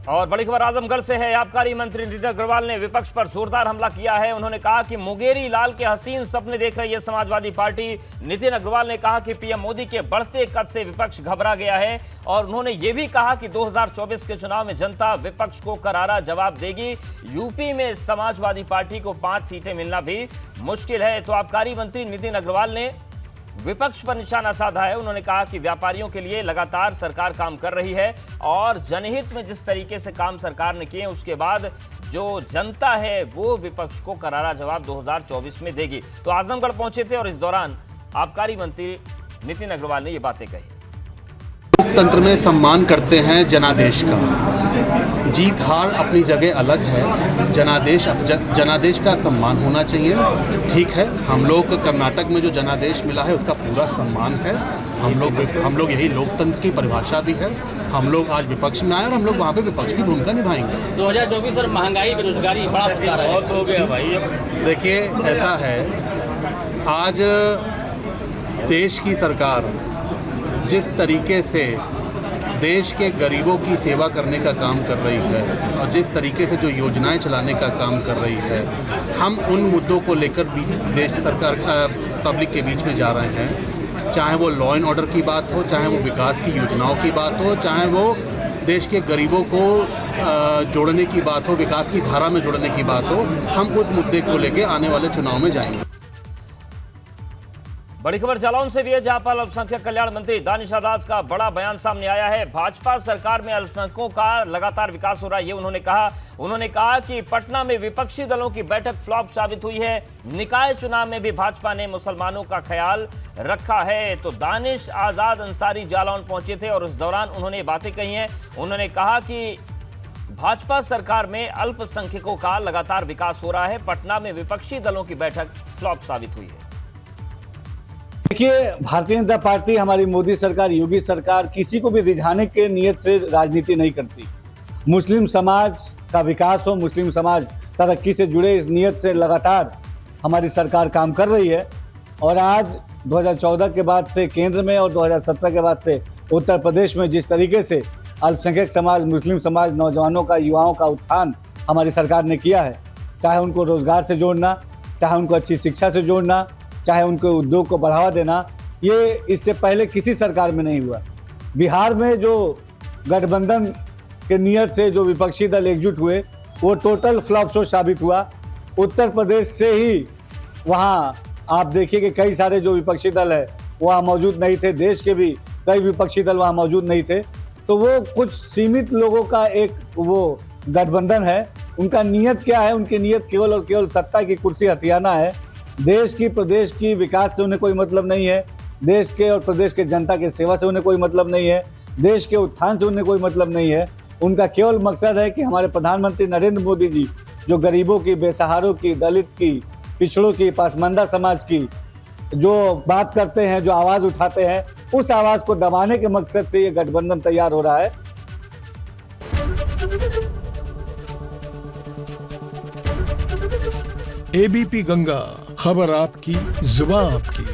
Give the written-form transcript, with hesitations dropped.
और बड़ी खबर आजमगढ़ से है। आबकारी मंत्री नितिन अग्रवाल ने विपक्ष पर जोरदार हमला किया है। उन्होंने कहा कि मुंगेरी लाल के हसीन सपने देख रही है समाजवादी पार्टी। नितिन अग्रवाल ने कहा कि पीएम मोदी के बढ़ते कद से विपक्ष घबरा गया है और उन्होंने ये भी कहा कि 2024 के चुनाव में जनता विपक्ष को करारा जवाब देगी। यूपी में समाजवादी पार्टी को 5 सीटें मिलना भी मुश्किल है। तो आबकारी मंत्री नितिन अग्रवाल ने विपक्ष पर निशाना साधा है। उन्होंने कहा कि व्यापारियों के लिए लगातार सरकार काम कर रही है और जनहित में जिस तरीके से काम सरकार ने किए उसके बाद जो जनता है वो विपक्ष को करारा जवाब 2024 में देगी। तो आजमगढ़ पहुंचे थे और इस दौरान आबकारी मंत्री नितिन अग्रवाल ने ये बातें कही। लोकतंत्र में सम्मान करते हैं जनादेश का। जीत हार अपनी जगह अलग है, जनादेश का सम्मान होना चाहिए। ठीक है, हम लोग कर्नाटक में जो जनादेश मिला है उसका पूरा सम्मान है। हम लोग यही लोकतंत्र की परिभाषा भी है। हम लोग आज विपक्ष में आए और हम लोग वहाँ पे विपक्ष की भूमिका निभाएंगे। 2024 और महंगाई बेरोजगारी बड़ा बहुत हो गया भाई। देखिए, ऐसा है, आज देश की सरकार जिस तरीके से देश के गरीबों की सेवा करने का काम कर रही है और जिस तरीके से जो योजनाएं चलाने का काम कर रही है, हम उन मुद्दों को लेकर देश सरकार पब्लिक के बीच में जा रहे हैं। चाहे वो लॉ एंड ऑर्डर की बात हो, चाहे वो विकास की योजनाओं की बात हो, चाहे वो देश के गरीबों को जोड़ने की बात हो, विकास की धारा में जोड़ने की बात हो, हम उस मुद्दे को लेकर आने वाले चुनाव में जाएंगे। बड़ी खबर जालौन से भी है, जहां पर अल्पसंख्यक कल्याण मंत्री दानिश अदाज का बड़ा बयान सामने आया है। भाजपा सरकार में अल्पसंख्यकों का लगातार विकास हो रहा है, ये उन्होंने कहा कि पटना में विपक्षी दलों की बैठक फ्लॉप साबित हुई है। निकाय चुनाव में भी भाजपा ने मुसलमानों का ख्याल रखा है। तो दानिश आजाद अंसारी जालौन पहुंचे थे और इस दौरान उन्होंने बातें कही हैं। उन्होंने कहा कि भाजपा सरकार में अल्पसंख्यकों का लगातार विकास हो रहा है। पटना में विपक्षी दलों की बैठक फ्लॉप साबित हुई है। देखिए, भारतीय जनता पार्टी, हमारी मोदी सरकार, योगी सरकार किसी को भी रिझाने के नियत से राजनीति नहीं करती। मुस्लिम समाज का विकास हो, मुस्लिम समाज तरक्की से जुड़े इस नियत से लगातार हमारी सरकार काम कर रही है। और आज 2014 के बाद से केंद्र में और 2017 के बाद से उत्तर प्रदेश में जिस तरीके से अल्पसंख्यक समाज, मुस्लिम समाज, नौजवानों का, युवाओं का उत्थान हमारी सरकार ने किया है, चाहे उनको रोजगार से जोड़ना, चाहे उनको अच्छी शिक्षा से जोड़ना, चाहे उनके उद्योग को बढ़ावा देना, ये इससे पहले किसी सरकार में नहीं हुआ। बिहार में जो गठबंधन के नियत से जो विपक्षी दल एकजुट हुए वो टोटल फ्लॉप शो साबित हुआ। उत्तर प्रदेश से ही वहाँ आप देखिए कि कई सारे जो विपक्षी दल है वहाँ मौजूद नहीं थे। देश के भी कई विपक्षी दल वहाँ मौजूद नहीं थे। तो वो कुछ सीमित लोगों का एक वो गठबंधन है। उनका नियत क्या है? उनकी नियत केवल और केवल सत्ता की कुर्सी हथियाना है। देश की, प्रदेश की विकास से उन्हें कोई मतलब नहीं है। देश के और प्रदेश के जनता के सेवा से उन्हें कोई मतलब नहीं है। देश के उत्थान से उन्हें कोई मतलब नहीं है। उनका केवल मकसद है कि हमारे प्रधानमंत्री नरेंद्र मोदी जी जो गरीबों की, बेसहारों की, दलित की, पिछड़ों की, पासमानदा समाज की जो बात करते हैं, जो आवाज़ उठाते हैं, उस आवाज़ को दबाने के मकसद से ये गठबंधन तैयार हो रहा है। एबीपी गंगा, खबर आपकी, जुबान आपकी।